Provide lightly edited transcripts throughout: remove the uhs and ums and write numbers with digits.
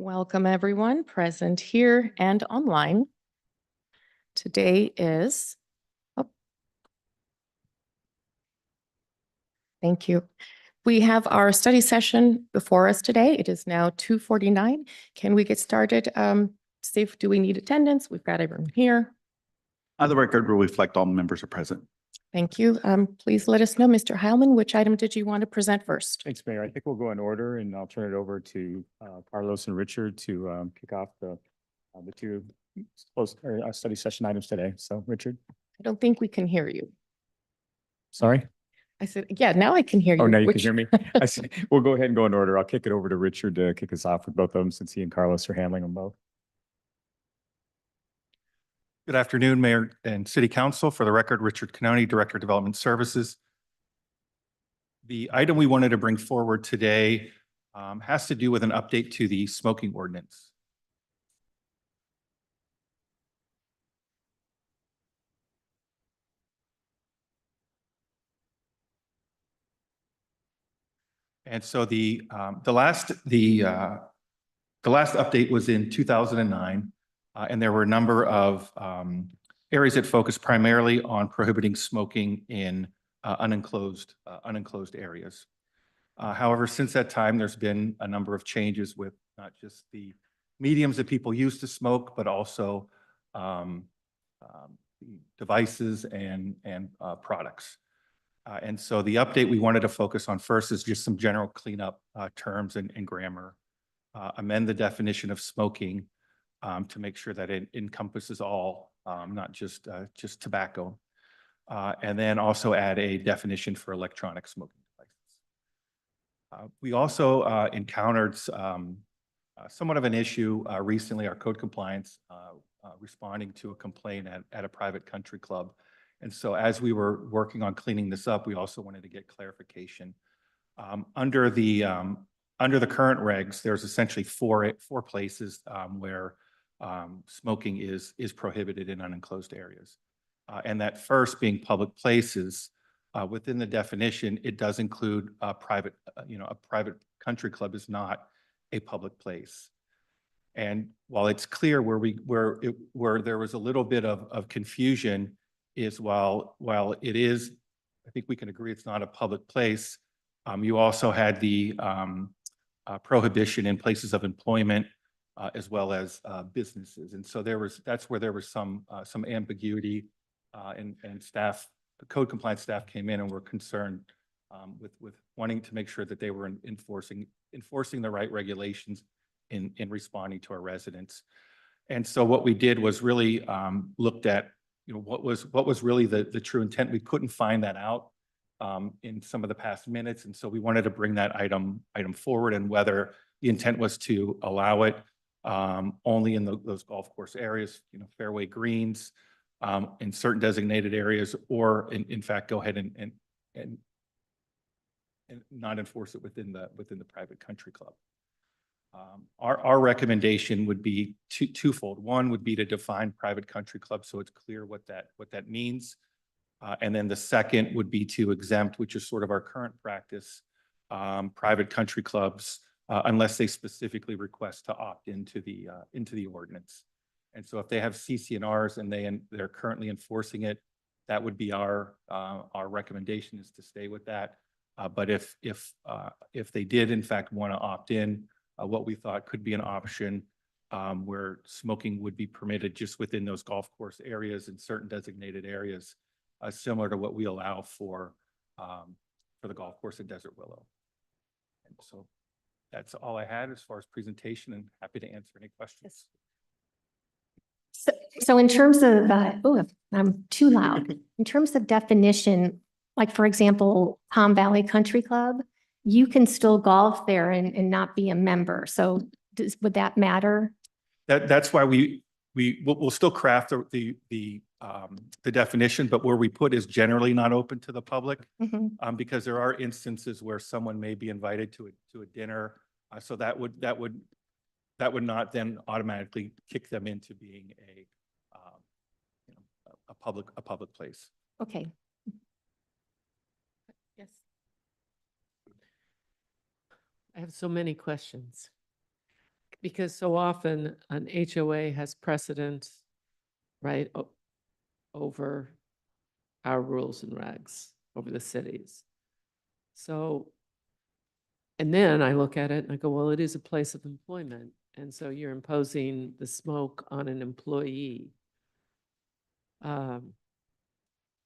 Welcome, everyone present here and online. Today is, thank you. We have our study session before us today. It is now 2:49. Can we get started? See if, do we need attendance? We've got everyone here. The record will reflect all members are present. Thank you. Please let us know, Mr. Heilman, which item did you want to present first? Thanks, Mayor. I think we'll go in order, and I'll turn it over to Carlos and Richard to kick off the two study session items today. So, Richard. I don't think we can hear you. Sorry? I said, yeah, now I can hear you. Oh, now you can hear me? I see. We'll go ahead and go in order. I'll kick it over to Richard to kick us off with both of them since he and Carlos are handling them both. Good afternoon, Mayor and City Council. For the record, Richard Canoni, Director of Development Services. The item we wanted to bring forward today has to do with an update to the smoking ordinance. And so the last update was in 2009. And there were a number of areas that focused primarily on prohibiting smoking in unenclosed areas. However, since that time, there's been a number of changes with not just the mediums that people use to smoke, but also devices and products. And so the update we wanted to focus on first is just some general cleanup terms and grammar, amend the definition of smoking to make sure that it encompasses all, not just tobacco, and then also add a definition for electronic smoking devices. We also encountered somewhat of an issue recently, our code compliance responding to a complaint at a private country club. And so as we were working on cleaning this up, we also wanted to get clarification. Under the current regs, there's essentially four places where smoking is prohibited in unenclosed areas. And that first being public places. Within the definition, it does include a private country club is not a public place. And while it's clear where there was a little bit of confusion is while it is, I think we can agree it's not a public place, you also had the prohibition in places of employment as well as businesses. And so that's where there was some ambiguity and staff, the code compliance staff came in and were concerned with wanting to make sure that they were enforcing the right regulations in responding to our residents. And so what we did was really looked at, what was really the true intent. We couldn't find that out in some of the past minutes. And so we wanted to bring that item forward, and whether the intent was to allow it only in those golf course areas, fairway greens, in certain designated areas, or in fact go ahead and not enforce it within the private country club. Our recommendation would be twofold. One would be to define private country club so it's clear what that means. And then the second would be to exempt, which is sort of our current practice, private country clubs, unless they specifically request to opt into the ordinance. And so if they have CC&Rs and they're currently enforcing it, that would be our recommendation, is to stay with that. But if they did in fact want to opt in, what we thought could be an option where smoking would be permitted just within those golf course areas and certain designated areas, similar to what we allow for the golf course at Desert Willow. And so that's all I had as far as presentation, and happy to answer any questions. So in terms of, I'm too loud. In terms of definition, like for example, Palm Valley Country Club, you can still golf there and not be a member. So would that matter? That's why we'll still craft the definition, but where we put is generally not open to the public, because there are instances where someone may be invited to a dinner, so that would not then automatically kick them into being a public place. Okay. I have so many questions. Because so often an HOA has precedent, right, over our rules and regs, over the cities. So, and then I look at it and I go, well, it is a place of employment. And so you're imposing the smoke on an employee.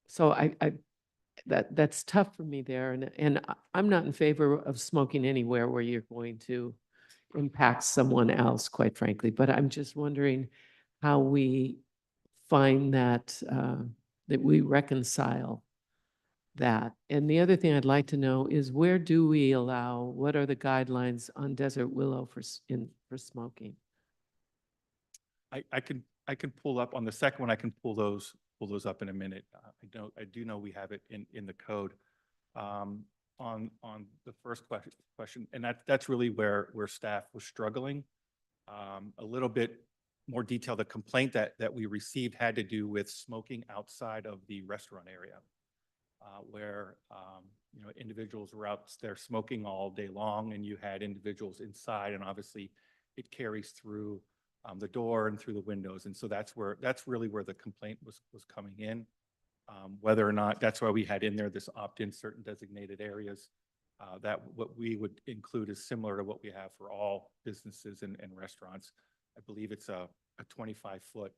So that's tough for me there. And I'm not in favor of smoking anywhere where you're going to impact someone else, quite frankly. But I'm just wondering how we find that, that we reconcile that. And the other thing I'd like to know is where do we allow, what are the guidelines on Desert Willow for smoking? I can pull up on the second one. I can pull those up in a minute. I do know we have it in the code. On the first question, and that's really where staff was struggling. A little bit more detail. The complaint that we received had to do with smoking outside of the restaurant area, where individuals were out there smoking all day long, and you had individuals inside, and obviously it carries through the door and through the windows, and so that's really where the complaint was coming in. Whether or not, that's why we had in there this opt-in certain designated areas, that what we would include is similar to what we have for all businesses and restaurants. I believe it's a 25-foot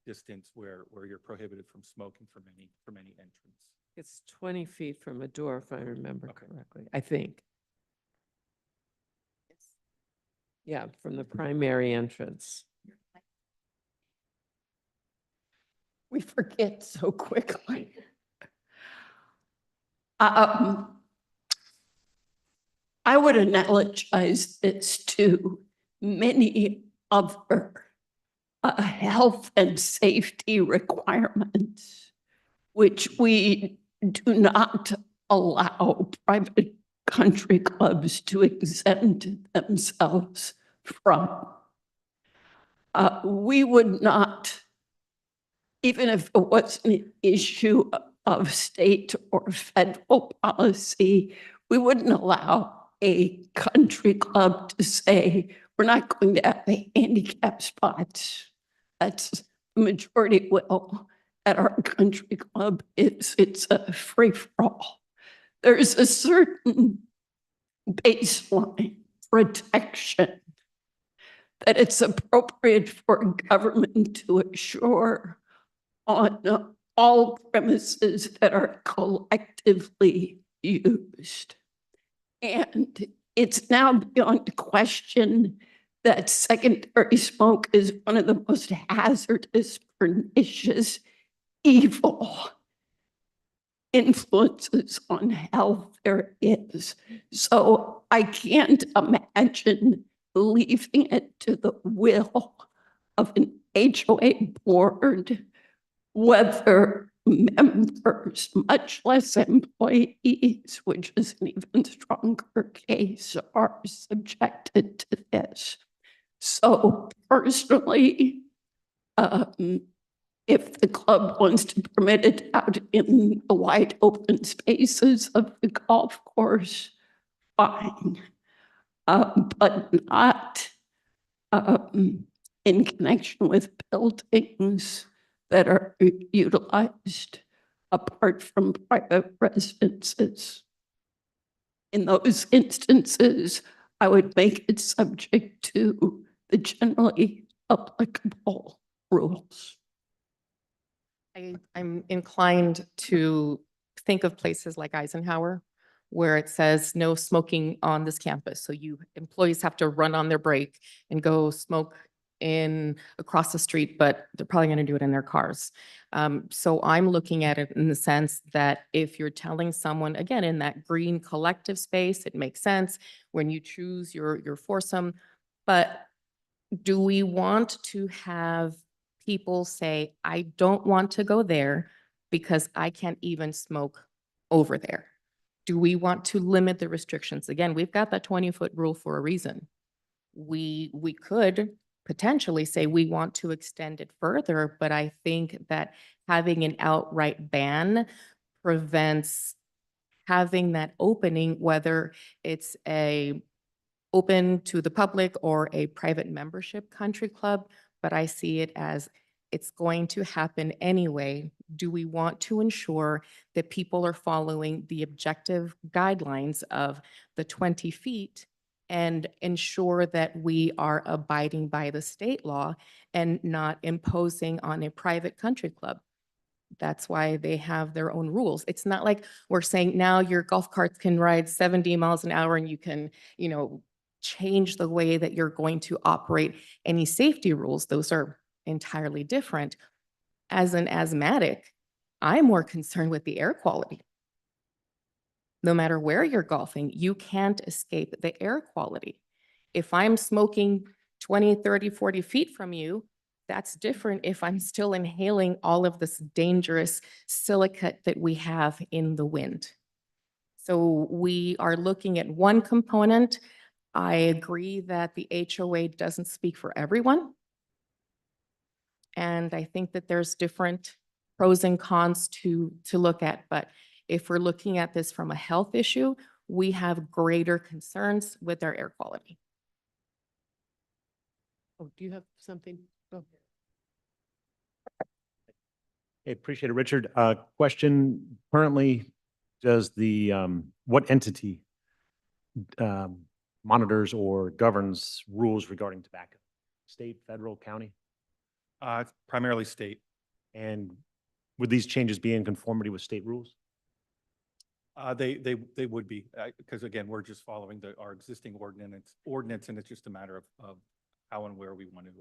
distance where you're prohibited from smoking from any entrance. It's 20 feet from a door, if I remember correctly, I think. Yeah, from the primary entrance. We forget so quickly. I would analogize this to many other health and safety requirements, which we do not allow private country clubs to exempt themselves from. We would not, even if it was an issue of state or federal policy, we wouldn't allow a country club to say, we're not going to have a handicap spots. That's the majority will at our country club. It's a free-for-all. There's a certain baseline protection that it's appropriate for government to assure on all premises that are collectively used. And it's now beyond question that secondary smoke is one of the most hazardous, pernicious, evil influences on health there is. So I can't imagine leaving it to the will of an HOA board whether members, much less employees, which is an even stronger case, are subjected to this. So personally, if the club wants to permit it out in the wide open spaces of the golf course, fine, but not in connection with buildings that are utilized apart from private residences. In those instances, I would make it subject to the generally applicable rules. I'm inclined to think of places like Eisenhower, where it says no smoking on this campus. So employees have to run on their break and go smoke across the street, but they're probably going to do it in their cars. So I'm looking at it in the sense that if you're telling someone, again, in that green collective space, it makes sense when you choose your foursome. But do we want to have people say, I don't want to go there because I can't even smoke over there? Do we want to limit the restrictions? Again, we've got that 20-foot rule for a reason. We could potentially say we want to extend it further, but I think that having an outright ban prevents having that opening, whether it's a open to the public or a private membership country club, but I see it as it's going to happen anyway. Do we want to ensure that people are following the objective guidelines of the 20 feet and ensure that we are abiding by the state law and not imposing on a private country club? That's why they have their own rules. It's not like we're saying now your golf carts can ride 70 miles an hour and you can, change the way that you're going to operate any safety rules. Those are entirely different. As an asthmatic, I'm more concerned with the air quality. No matter where you're golfing, you can't escape the air quality. If I'm smoking 20, 30, 40 feet from you, that's different if I'm still inhaling all of this dangerous silicate that we have in the wind. So we are looking at one component. I agree that the HOA doesn't speak for everyone. And I think that there's different pros and cons to look at. But if we're looking at this from a health issue, we have greater concerns with our air quality. Oh, do you have something? Oh. Hey, appreciate it, Richard. Question, currently, does the, what entity monitors or governs rules regarding tobacco? State, federal, county? It's primarily state. And would these changes be in conformity with state rules? They would be, because again, we're just following our existing ordinance, and it's just a matter of how and where we want to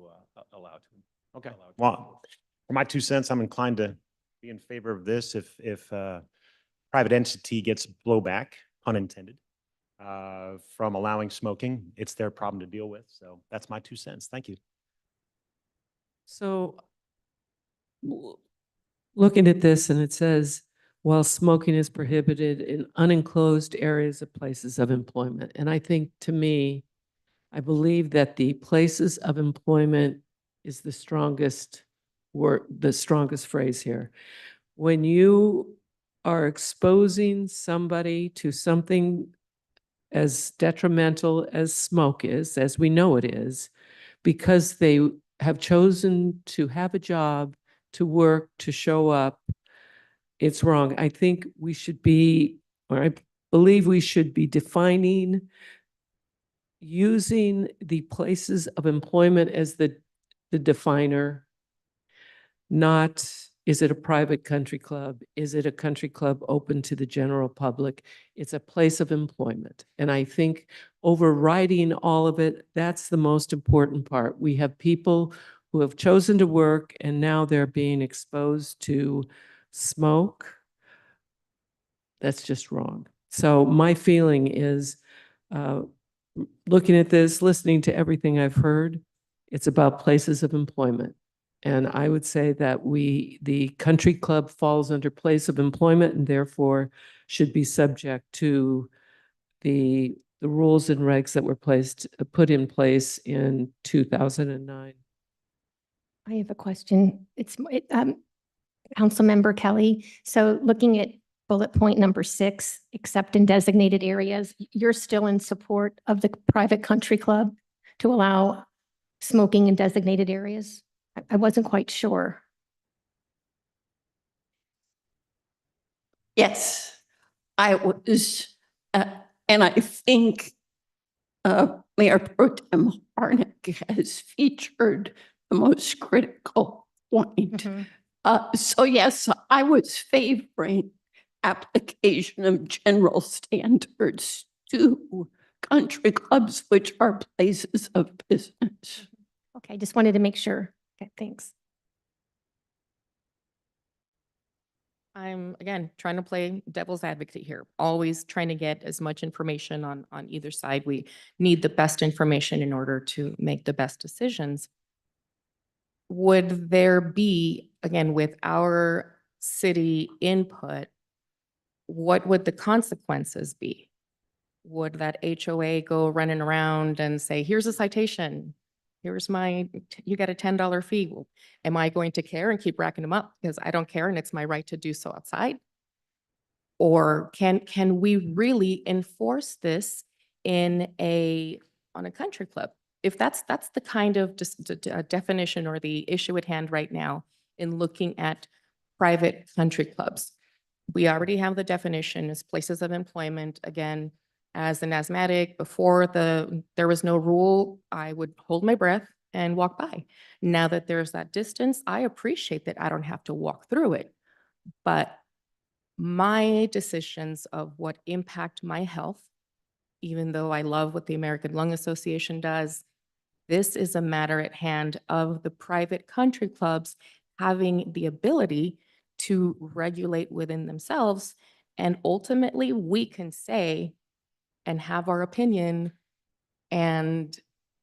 allow to. Okay, allow to well, for my 2 cents, I'm inclined to be in favor of this if private entity gets blowback, pun intended, from allowing smoking. It's their problem to deal with. So that's my 2 cents. Thank you. So looking at this, and it says, while smoking is prohibited in unenclosed areas of places of employment. And I think, to me, I believe that the places of employment is the strongest word, the strongest phrase here. When you are exposing somebody to something as detrimental as smoke is, as we know it is, because they have chosen to have a job, to work, to show up, it's wrong. I think we should be, or I believe we should be defining using the places of employment as the definer, not is it a private country club? Is it a country club open to the general public? It's a place of employment. And I think overriding all of it, that's the most important part. We have people who have chosen to work and now they're being exposed to smoke. That's just wrong. So my feeling is, looking at this, listening to everything I've heard, it's about places of employment. And I would say that the country club falls under place of employment and therefore should be subject to the rules and regs that were put in place in 2009. I have a question. Councilmember Kelly. So looking at bullet point number 6, except in designated areas, you're still in support of the private country club to allow smoking in designated areas? I wasn't quite sure. Yes, I was, and I think Mayor Pro Tem Harnick has featured the most critical point. So yes, I was favoring application of general standards to country clubs, which are places of business. Okay, just wanted to make sure. Okay, thanks. I'm, again, trying to play devil's advocate here, always trying to get as much information on either side. We need the best information in order to make the best decisions. Would there be, again, with our city input, what would the consequences be? Would that HOA go running around and say, here's a citation, here's you got a $10 fee. Well, am I going to care and keep racking them up because I don't care and it's my right to do so outside? Or can we really enforce this in a on a country club. If that's the kind of definition or the issue at hand right now in looking at private country clubs. We already have the definition as places of employment. Again, as an asthmatic, before there was no rule, I would hold my breath and walk by. Now that there's that distance, I appreciate that I don't have to walk through it. But my decisions of what impact my health, even though I love what the American Lung Association does, this is a matter at hand of the private country clubs having the ability to regulate within themselves. And ultimately, we can say and have our opinion, and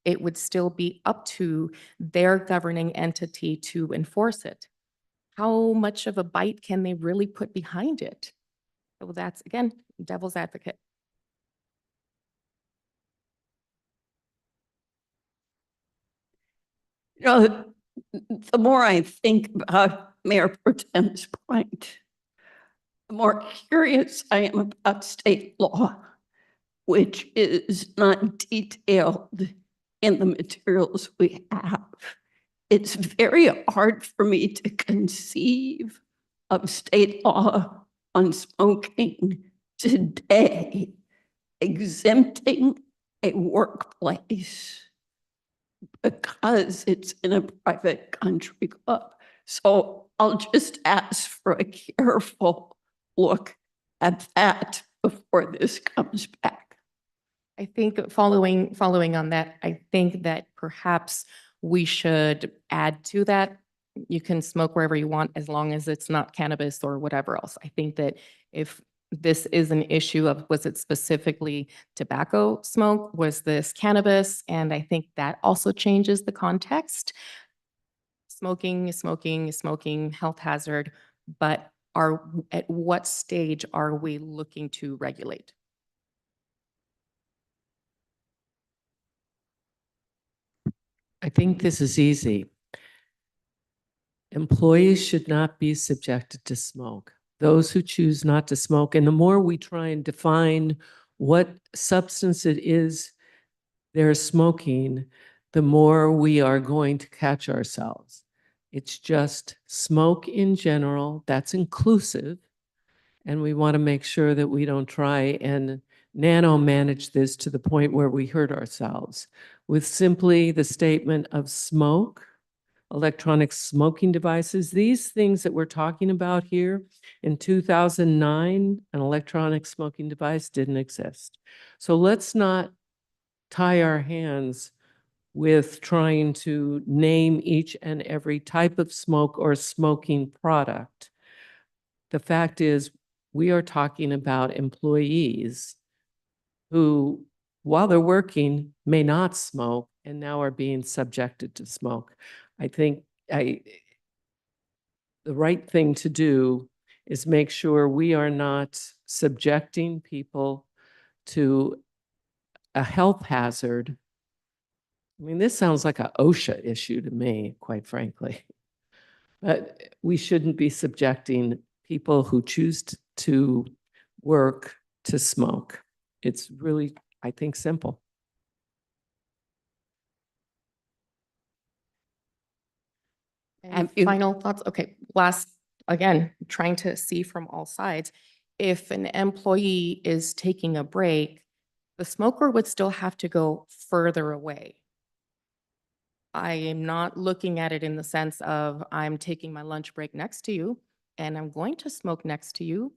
it would still be up to their governing entity to enforce it. How much of a bite can they really put behind it? So that's, again, devil's advocate. You know, the more I think about Mayor Pro Tem's point, the more curious I am about state law, which is not detailed in the materials we have. It's very hard for me to conceive of state law on smoking today exempting a workplace because it's in a private country club. So I'll just ask for a careful look at that before this comes back. I think following on that, I think that perhaps we should add to that. You can smoke wherever you want as long as it's not cannabis or whatever else. I think that if this is an issue of, was it specifically tobacco smoke? Was this cannabis? And I think that also changes the context. Smoking, health hazard, but at what stage are we looking to regulate? I think this is easy. Employees should not be subjected to smoke. Those who choose not to smoke, and the more we try and define what substance it is they're smoking, the more we are going to catch ourselves. It's just smoke in general, that's inclusive. And we want to make sure that we don't try and nano manage this to the point where we hurt ourselves. With simply the statement of smoke, electronic smoking devices, these things that we're talking about here, in 2009, an electronic smoking device didn't exist. So let's not tie our hands with trying to name each and every type of smoke or smoking product. The fact is, we are talking about employees who, while they're working, may not smoke and now are being subjected to smoke. I think the right thing to do is make sure we are not subjecting people to a health hazard. I mean, this sounds like an OSHA issue to me, quite frankly. But we shouldn't be subjecting people who choose to work to smoke. It's really, I think, simple. And final thoughts? Okay, last, again, trying to see from all sides. If an employee is taking a break, the smoker would still have to go further away. I am not looking at it in the sense of I'm taking my lunch break next to you and I'm going to smoke next to you.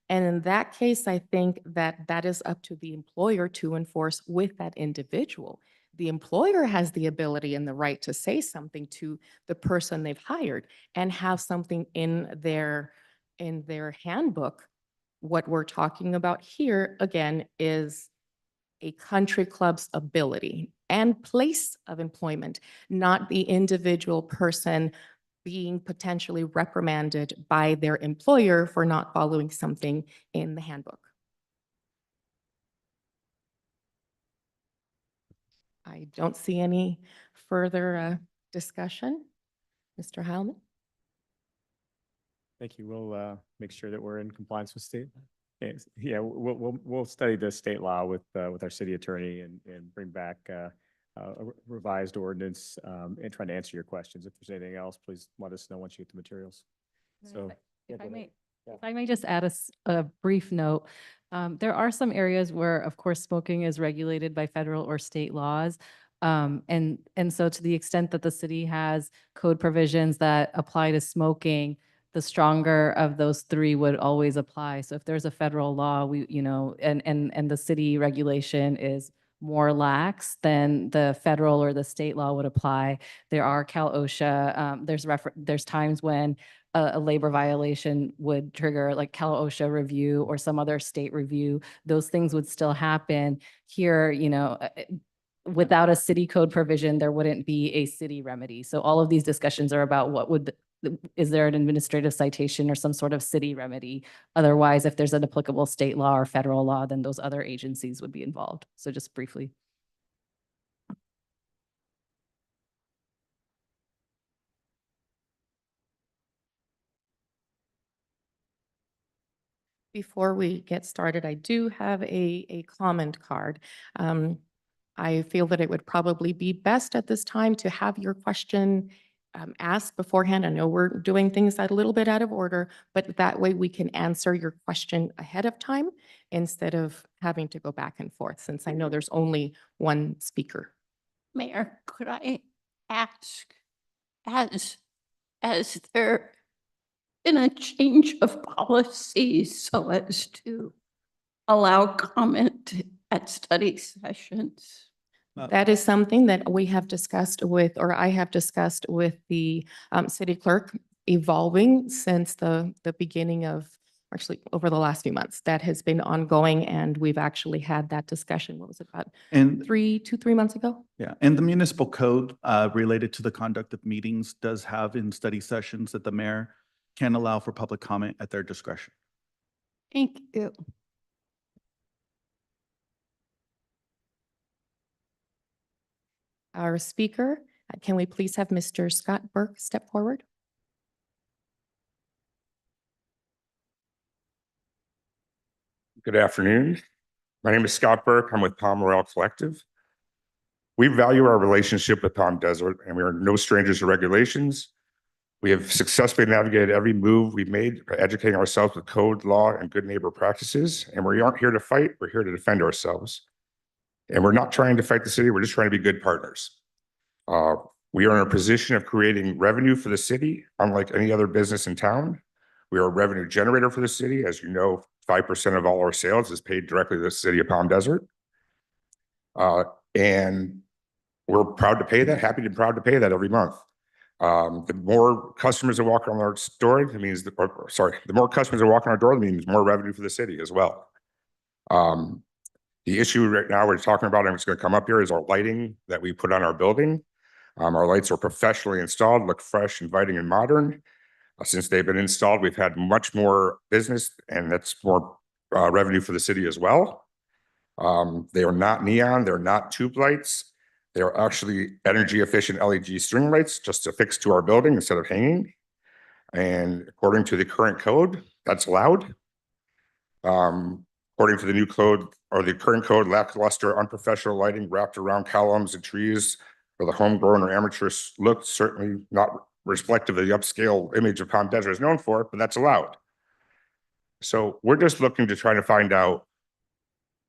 And in that case, I think that that is up to the employer to enforce with that individual. The employer has the ability and the right to say something to the person they've hired and have something in their handbook. What we're talking about here, again, is a country club's ability and place of employment, not the individual person being potentially reprimanded by their employer for not following something in the handbook. I don't see any further discussion. Mr. Heilman? Thank you. We'll make sure that we're in compliance with state. Yes, yeah, we'll study the state law with our city attorney and bring back a revised ordinance and trying to answer your questions. If there's anything else, please let us know once you get the materials. So. yeah, If go I ahead. may, Yeah. if I may just add a brief note, there are some areas where, of course, smoking is regulated by federal or state laws. And so to the extent that the city has code provisions that apply to smoking, the stronger of those three would always apply. So if there's a federal law, and the city regulation is more lax, then the federal or the state law would apply. There are Cal OSHA, there's times when a labor violation would trigger like Cal OSHA review or some other state review. Those things would still happen here, without a city code provision, there wouldn't be a city remedy. So all of these discussions are about is there an administrative citation or some sort of city remedy? Otherwise, if there's an applicable state law or federal law, then those other agencies would be involved. So just briefly. Before we get started, I do have a comment card. I feel that it would probably be best at this time to have your question asked beforehand. I know we're doing things a little bit out of order, but that way we can answer your question ahead of time instead of having to go back and forth, since I know there's only one speaker. Mayor, could I ask, has there been a change of policy so as to allow comment at study sessions? That is something that we have discussed with, or I have discussed with the city clerk, evolving since the beginning of, actually over the last few months. That has been ongoing, and we've actually had that discussion. What was it, about And 3 months ago? yeah, and the municipal code related to the conduct of meetings does have in study sessions that the mayor can allow for public comment at their discretion. Thank you. Our speaker, can we please have Mr. Scott Burke step forward? Good afternoon. My name is Scott Burke. I'm with Palm Royal Collective. We value our relationship with Palm Desert, and we are no strangers to regulations. We have successfully navigated every move we've made by educating ourselves with code, law, and good neighbor practices. And we aren't here to fight, we're here to defend ourselves. And we're not trying to fight the city, we're just trying to be good partners. We are in a position of creating revenue for the city, unlike any other business in town. We are a revenue generator for the city. As you know, 5% of all our sales is paid directly to the city of Palm Desert. And we're proud to pay that, happy and proud to pay that every month. The more customers that walk on our door, it means, the more customers that walk on our door, it means more revenue for the city as well. The issue right now we're talking about, and it's going to come up here, is our lighting that we put on our building. Our lights are professionally installed, look fresh, inviting, and modern. Since they've been installed, we've had much more business, and that's more revenue for the city as well. They are not neon, they're not tube lights. They are actually energy efficient LED string lights just affixed to our building instead of hanging. And according to the current code, that's allowed. According to the new code, or the current code, lackluster, unprofessional lighting wrapped around columns and trees for the homegrown or amateur look, certainly not reflective of the upscale image of Palm Desert is known for, but that's allowed. So we're just looking to try to find out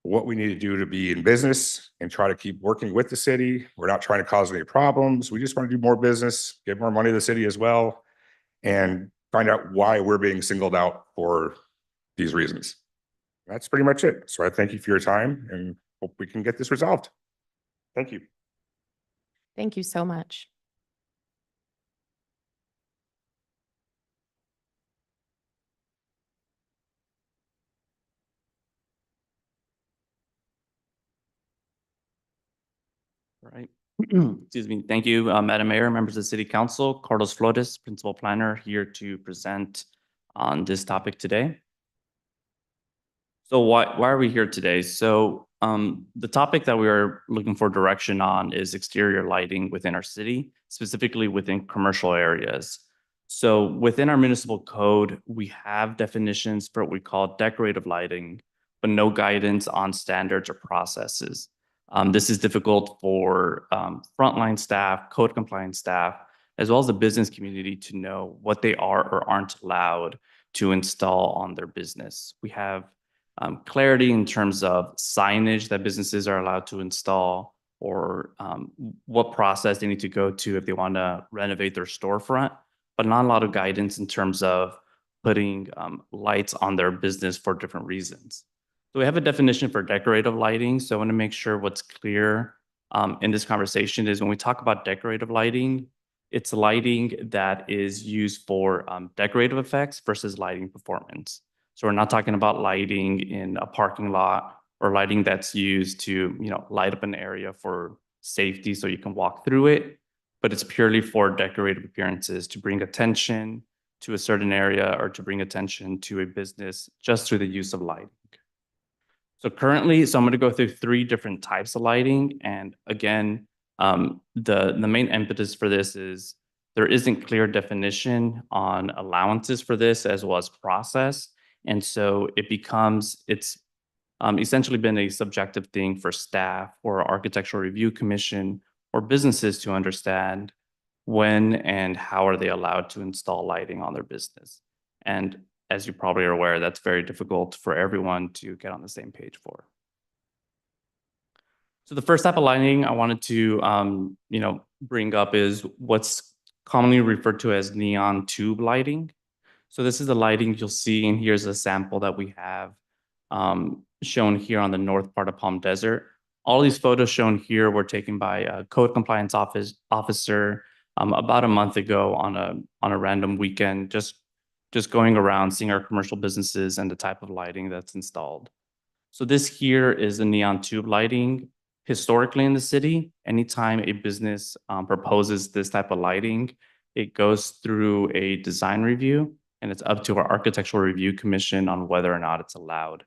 what we need to do to be in business and try to keep working with the city. We're not trying to cause any problems. We just want to do more business, give more money to the city as well, and find out why we're being singled out for these reasons. That's pretty much it. So I thank you for your time and hope we can get this resolved. Thank you. Thank you so much. Right. Excuse me. Thank you, Madam Mayor, members of the City Council. Carlos Flores, Principal Planner, here to present on this topic today. So why are we here today? So the topic that we are looking for direction on is exterior lighting within our city, specifically within commercial areas. So within our municipal code, we have definitions for what we call decorative lighting, but no guidance on standards or processes. This is difficult for frontline staff, code compliance staff, as well as the business community to know what they are or aren't allowed to install on their business. We have clarity in terms of signage that businesses are allowed to install, or what process they need to go to if they want to renovate their storefront, but not a lot of guidance in terms of putting lights on their business for different reasons. So we have a definition for decorative lighting. So I want to make sure what's clear in this conversation is when we talk about decorative lighting, it's lighting that is used for decorative effects versus lighting performance. So we're not talking about lighting in a parking lot or lighting that's used to, light up an area for safety so you can walk through it, but it's purely for decorative appearances to bring attention to a certain area or to bring attention to a business just through the use of lighting. So currently, I'm going to go through 3 different types of lighting. And again, the main impetus for this is there isn't clear definition on allowances for this as well as process. And so it's essentially been a subjective thing for staff or architectural review commission or businesses to understand when and how are they allowed to install lighting on their business. And as you probably are aware, that's very difficult for everyone to get on the same page for. So the first type of lighting I wanted to, bring up is what's commonly referred to as neon tube lighting. So this is the lighting you'll see, and here's a sample that we have shown here on the north part of Palm Desert. All these photos shown here were taken by a code compliance officer about a month ago on a random weekend, just going around seeing our commercial businesses and the type of lighting that's installed. So this here is the neon tube lighting. Historically in the city, anytime a business proposes this type of lighting, it goes through a design review, and it's up to our architectural review commission on whether or not it's allowed.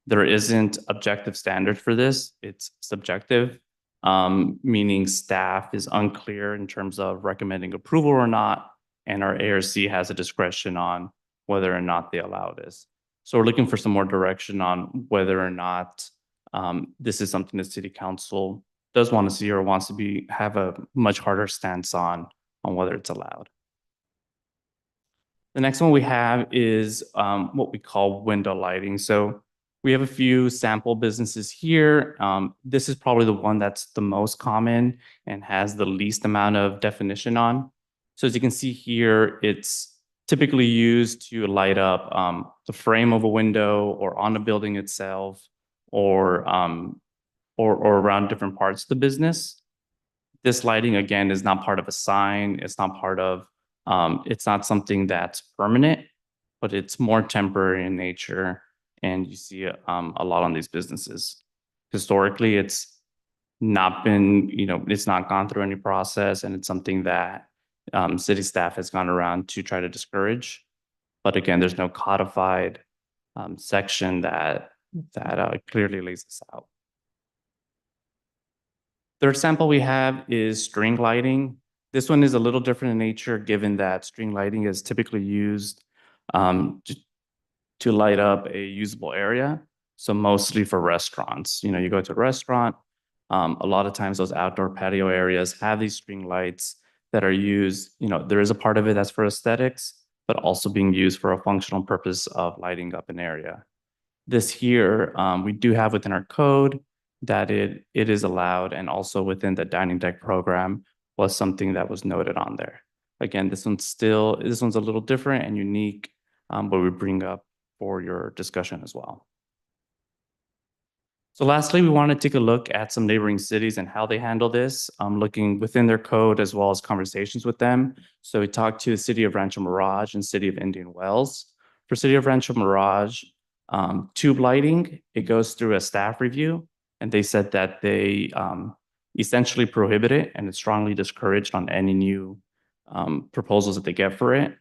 There isn't objective standard for this. It's subjective, meaning staff is unclear in terms of recommending approval or not, and our ARC has a discretion on whether or not they allow this. So we're looking for some more direction on whether or not this is something the city council does want to see or wants to have a much harder stance on whether it's allowed. The next one we have is what we call window lighting. So we have a few sample businesses here. This is probably the one that's the most common and has the least amount of definition on. So as you can see here, it's typically used to light up the frame of a window or on a building itself, or around different parts of the business. This lighting, again, is not part of a sign. It's not part of, it's not something that's permanent, but it's more temporary in nature. And you see a lot on these businesses. Historically, it's not been, it's not gone through any process, and it's something that city staff has gone around to try to discourage. But again, there's no codified section that clearly lays this out. Third sample we have is string lighting. This one is a little different in nature, given that string lighting is typically used to light up a usable area. So mostly for restaurants. You go to a restaurant, a lot of times those outdoor patio areas have these string lights that are used. There is a part of it that's for aesthetics, but also being used for a functional purpose of lighting up an area. This here, we do have within our code that it is allowed, and also within the dining deck program was something that was noted on there. Again, this one's a little different and unique, but we bring up for your discussion as well. So lastly, we want to take a look at some neighboring cities and how they handle this, looking within their code as well as conversations with them. So we talked to the city of Rancho Mirage and city of Indian Wells. For city of Rancho Mirage, tube lighting, it goes through a staff review, and they said that they essentially prohibit it, and it's strongly discouraged on any new proposals that they get for it.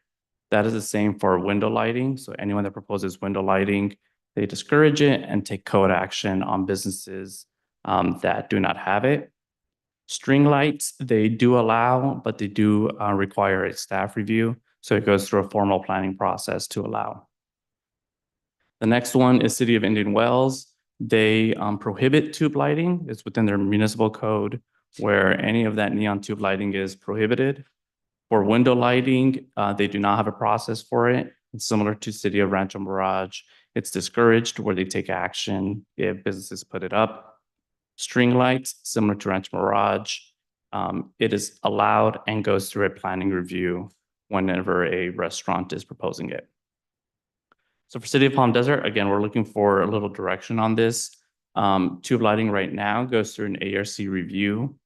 That is the same for window lighting. So anyone that proposes window lighting, they discourage it and take code action on businesses that do not have it. String lights, they do allow, but they do require a staff review. So it goes through a formal planning process to allow. The next one is City of Indian Wells. They prohibit tube lighting. It's within their municipal code where any of that neon tube lighting is prohibited. For window lighting, they do not have a process for it. It's similar to City of Rancho Mirage. It's discouraged where they take action if businesses put it up. String lights, similar to Rancho Mirage, it is allowed and goes through a planning review whenever a restaurant is proposing it. So for City of Palm Desert, again, we're looking for a little direction on this. Tube lighting right now goes through an ARC review,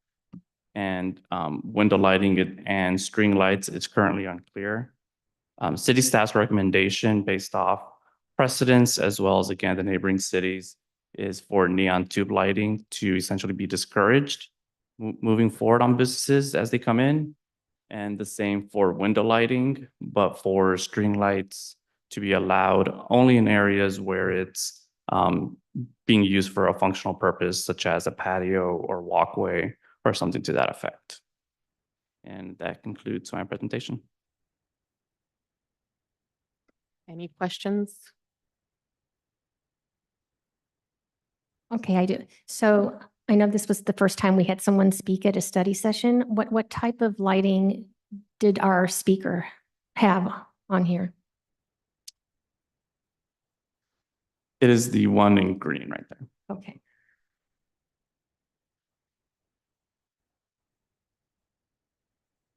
and window lighting and string lights, it's currently unclear. City staff's recommendation based off precedents as well as, again, the neighboring cities is for neon tube lighting to essentially be discouraged moving forward on businesses as they come in. And the same for window lighting, but for string lights to be allowed only in areas where it's being used for a functional purpose, such as a patio or walkway or something to that effect. And that concludes my presentation. Any questions? Okay, I do. So I know this was the first time we had someone speak at a study session. What type of lighting did our speaker have on here? It is the one in green right there. Okay.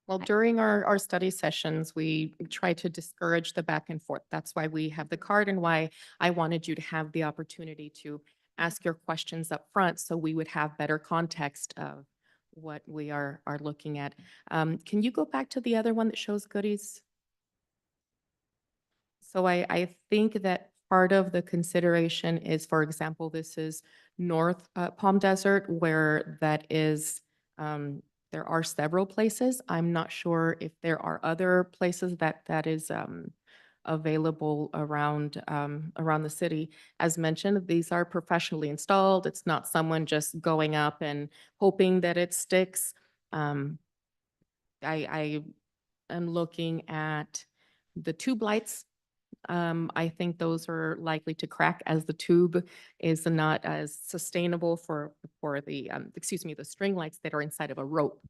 Well, during our study sessions, we try to discourage the back and forth. That's why we have the card and why I wanted you to have the opportunity to ask your questions up front so we would have better context of what we are looking at. Can you go back to the other one that shows goodies? So I think that part of the consideration is, for example, this is North Palm Desert where that is, there are several places. I'm not sure if there are other places that is available around around the city. As mentioned, these are professionally installed. It's not someone just going up and hoping that it sticks. I am looking at the tube lights. I think those are likely to crack as the tube is not as sustainable for the, excuse me, the string lights that are inside of a rope.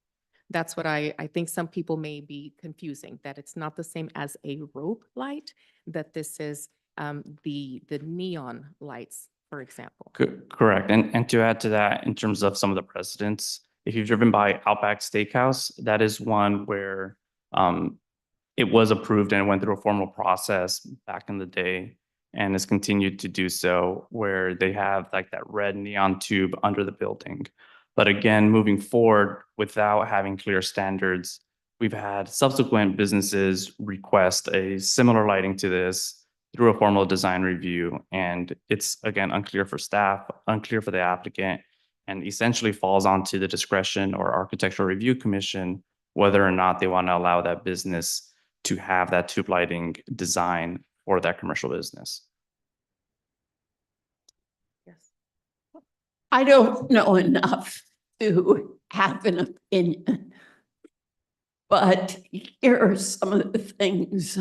That's what I think some people may be confusing, that it's not the same as a rope light, that this is the neon lights, for example. Correct. And to add to that, in terms of some of the precedents, if you've driven by Outback Steakhouse, that is one where it was approved and it went through a formal process back in the day and has continued to do so, where they have like that red neon tube under the building. But again, moving forward without having clear standards, we've had subsequent businesses request a similar lighting to this through a formal design review. And it's, again, unclear for staff, unclear for the applicant, and essentially falls onto the discretion or Architectural Review Commission whether or not they want to allow that business to have that tube lighting design for that commercial business. Yes. I don't know enough to have an opinion, but here are some of the things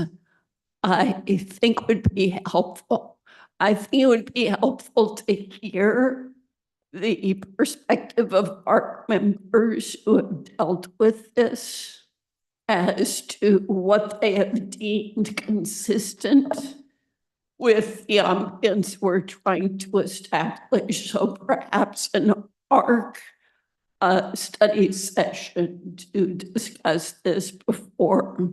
I think would be helpful. I think it would be helpful to hear the perspective of our members who have dealt with this as to what they have deemed consistent with the ambience we're trying to establish. So perhaps an ARC study session to discuss this before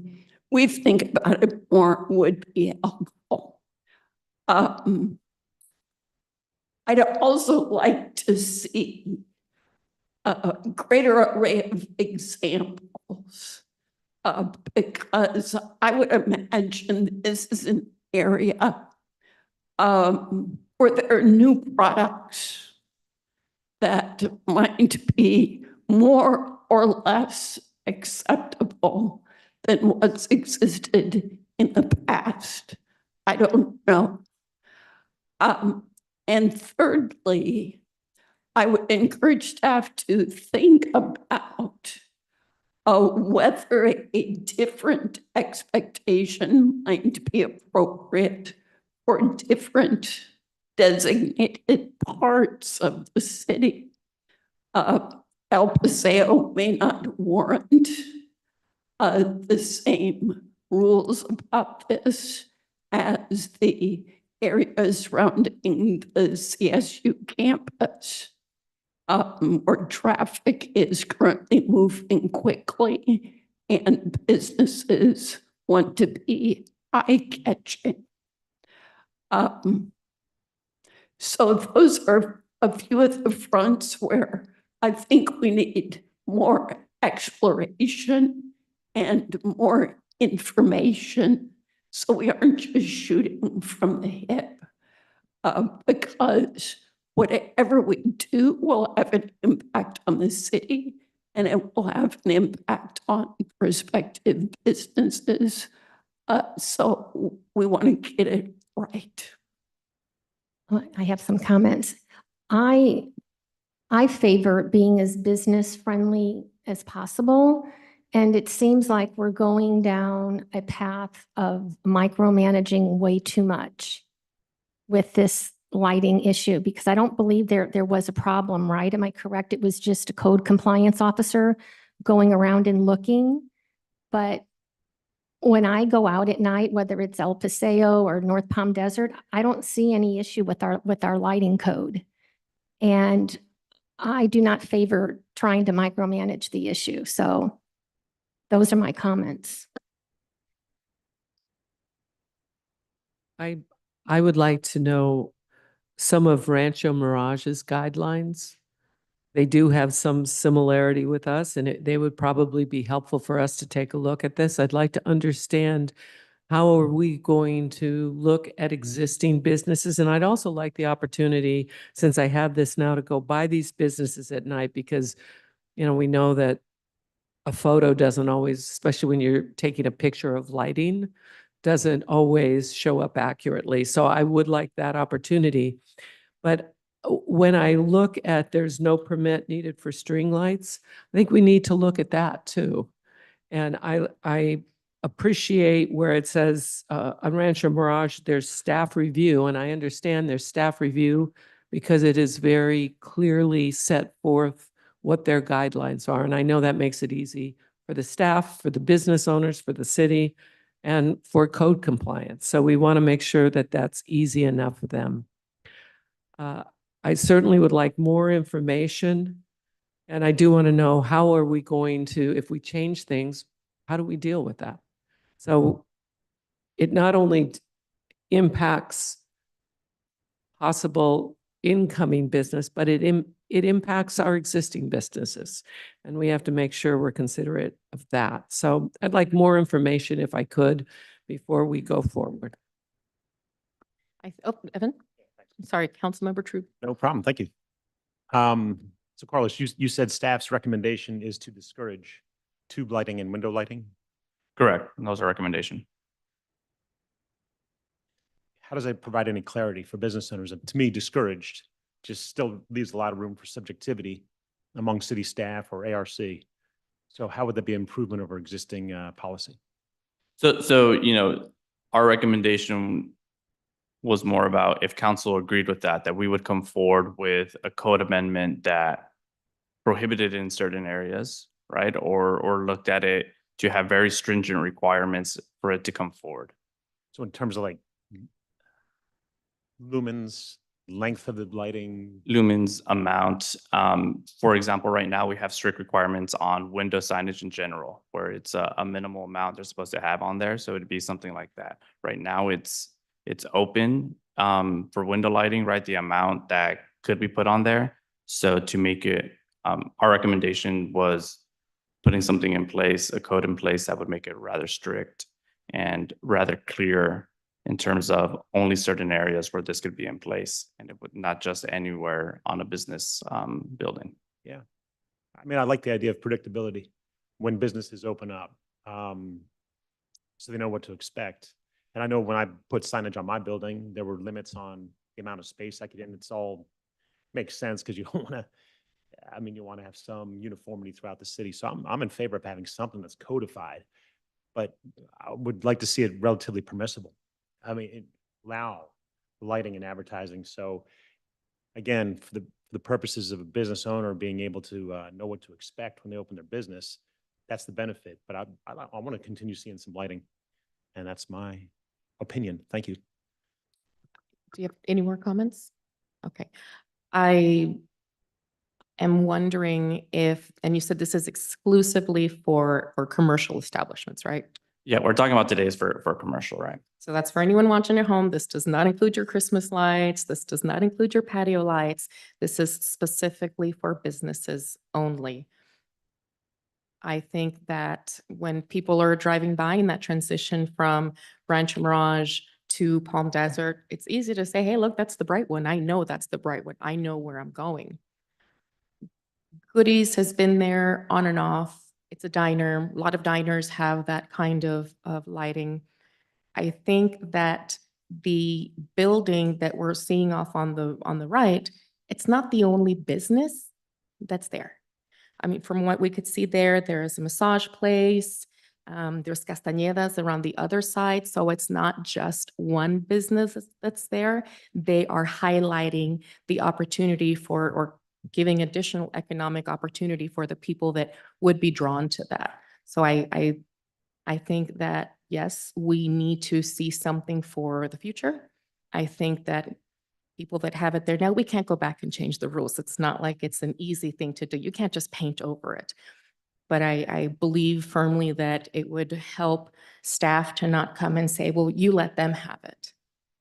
we think about it more would be helpful. I'd also like to see a greater array of examples because I would imagine this is an area where there are new products that might be more or less acceptable than what's existed in the past. I don't know. And thirdly, I would encourage staff to think about whether a different expectation might be appropriate for different designated parts of the city. El Paseo may not warrant the same rules about this as the areas surrounding the CSU campus, where traffic is currently moving quickly and businesses want to be eye-catching. So those are a few of the fronts where I think we need more exploration and more information, so we aren't just shooting from the hip. Because whatever we do will have an impact on the city, and it will have an impact on prospective businesses. So we want to get it right. I have some comments. I favor being as business friendly as possible. And it seems like we're going down a path of micromanaging way too much with this lighting issue, because I don't believe there was a problem, right? Am I correct? It was just a code compliance officer going around and looking. But when I go out at night, whether it's El Paseo or North Palm Desert, I don't see any issue with our lighting code. And I do not favor trying to micromanage the issue. So those are my comments. I would like to know some of Rancho Mirage's guidelines. They do have some similarity with us, and they would probably be helpful for us to take a look at this. I'd like to understand how are we going to look at existing businesses? And I'd also like the opportunity, since I have this now, to go by these businesses at night, because, you know, we know that a photo doesn't always, especially when you're taking a picture of lighting, doesn't always show up accurately. So I would like that opportunity. But when I look at there's no permit needed for string lights, I think we need to look at that too. And I appreciate where it says on Rancho Mirage, there's staff review, and I understand there's staff review because it is very clearly set forth what their guidelines are. And I know that makes it easy for the staff, for the business owners, for the city, and for code compliance. So we want to make sure that that's easy enough for them. I certainly would like more information, and I do want to know how are we going to, if we change things, how do we deal with that? So it not only impacts possible incoming business, but it impacts our existing businesses. And we have to make sure we're considerate of that. So I'd like more information if I could before we go forward. Evan? I'm sorry, Councilmember True. No problem. Thank you. So Carlos, you said staff's recommendation is to discourage tube lighting and window lighting. Correct. Those are recommendation. How does that provide any clarity for business owners? And to me, discouraged just still leaves a lot of room for subjectivity among city staff or ARC. So how would that be an improvement over existing policy? So, you know, our recommendation was more about if council agreed with that we would come forward with a code amendment that prohibited in certain areas, right? Or looked at it to have very stringent requirements for it to come forward. So in terms of like lumens, length of the lighting? Lumens amount. For example, right now we have strict requirements on window signage in general, where it's a minimal amount they're supposed to have on there. So it'd be something like that. Right now it's open for window lighting, right? The amount that could be put on there. So to make it, our recommendation was putting something in place, a code in place that would make it rather strict and rather clear in terms of only certain areas where this could be in place, and it would not just anywhere on a business building. Yeah. I mean, I like the idea of predictability when businesses open up, so they know what to expect. And I know when I put signage on my building, there were limits on the amount of space I could in. It's all makes sense because you don't want to I mean, you want to have some uniformity throughout the city. So I'm in favor of having something that's codified, but I would like to see it relatively permissible. I mean, allow lighting and advertising. So again, for the purposes of a business owner being able to know what to expect when they open their business, that's the benefit. But I want to continue seeing some lighting, and that's my opinion. Thank you. Do you have any more comments? Okay. I am wondering if, and you said this is exclusively for commercial establishments, right? Yeah, we're talking about today's for commercial, right? So that's for anyone watching at home. This does not include your Christmas lights. This does not include your patio lights. This is specifically for businesses only. I think that when people are driving by in that transition from Rancho Mirage to Palm Desert, it's easy to say, hey, look, that's the bright one. I know that's the bright one. I know where I'm going. Goodies has been there on and off. It's a diner. A lot of diners have that kind of lighting. I think that the building that we're seeing off on the right, it's not the only business that's there. I mean, from what we could see there, there is a massage place. There's Castañedas around the other side. So it's not just one business that's there. They are highlighting the opportunity for, or giving additional economic opportunity for the people that would be drawn to that. So I think that, yes, we need to see something for the future. I think that people that have it there now, we can't go back and change the rules. It's not like it's an easy thing to do. You can't just paint over it. But I believe firmly that it would help staff to not come and say, well, you let them have it.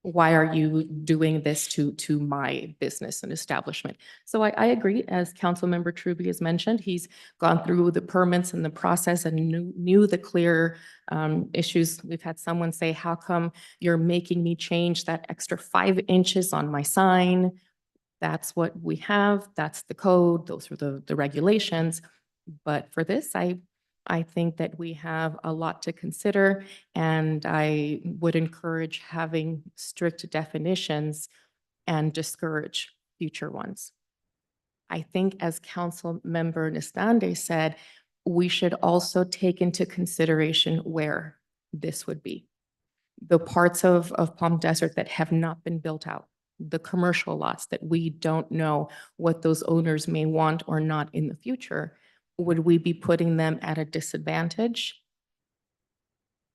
Why are you doing this to my business and establishment? So I agree, as Councilmember Truby has mentioned, he's gone through the permits and the process and knew the clear issues. We've had someone say, how come you're making me change that extra 5 inches on my sign? That's what we have. That's the code. Those are the regulations. But for this, I think that we have a lot to consider, and I would encourage having strict definitions and discourage future ones. I think, as Council Member Nestande said, we should also take into consideration where this would be. The parts of Palm Desert that have not been built out, the commercial lots that we don't know what those owners may want or not in the future. Would we be putting them at a disadvantage?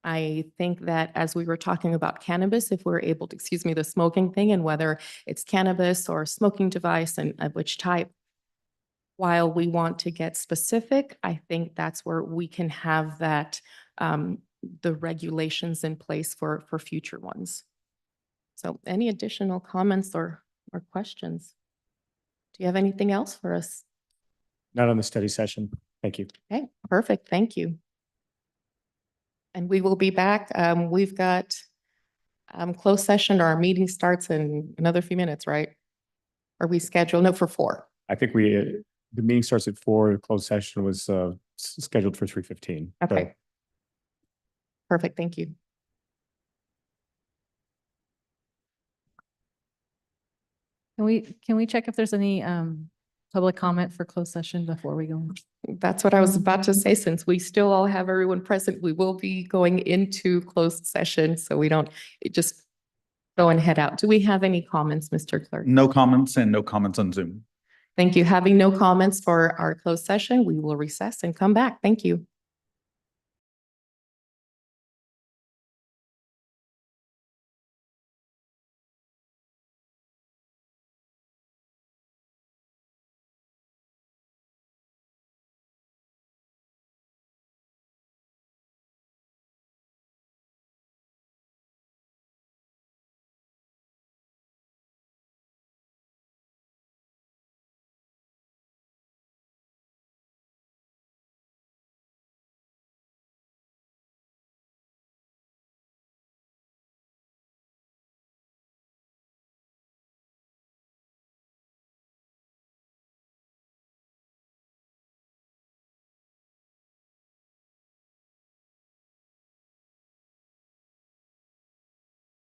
I think that, as we were talking about cannabis, if we're able to, excuse me, the smoking thing, and whether it's cannabis or smoking device and of which type, while we want to get specific, I think that's where we can have that, the regulations in place for future ones. So any additional comments or questions? Do you have anything else for us? Not on the study session. Thank you. Okay, perfect. Thank you. And we will be back. We've got closed session, or our meeting starts in another few minutes, right? Are we scheduled? No, for 4. I think the meeting starts at 4. The closed session was scheduled for 3:15. Okay. Perfect. Thank you. Can we check if there's any public comment for closed session before we go? That's what I was about to say. Since we still all have everyone present, we will be going into closed session, so we don't just go and head out. Do we have any comments, Mr. Clerk? No comments, and no comments on Zoom. Thank you. Having no comments for our closed session, we will recess and come back. Thank you.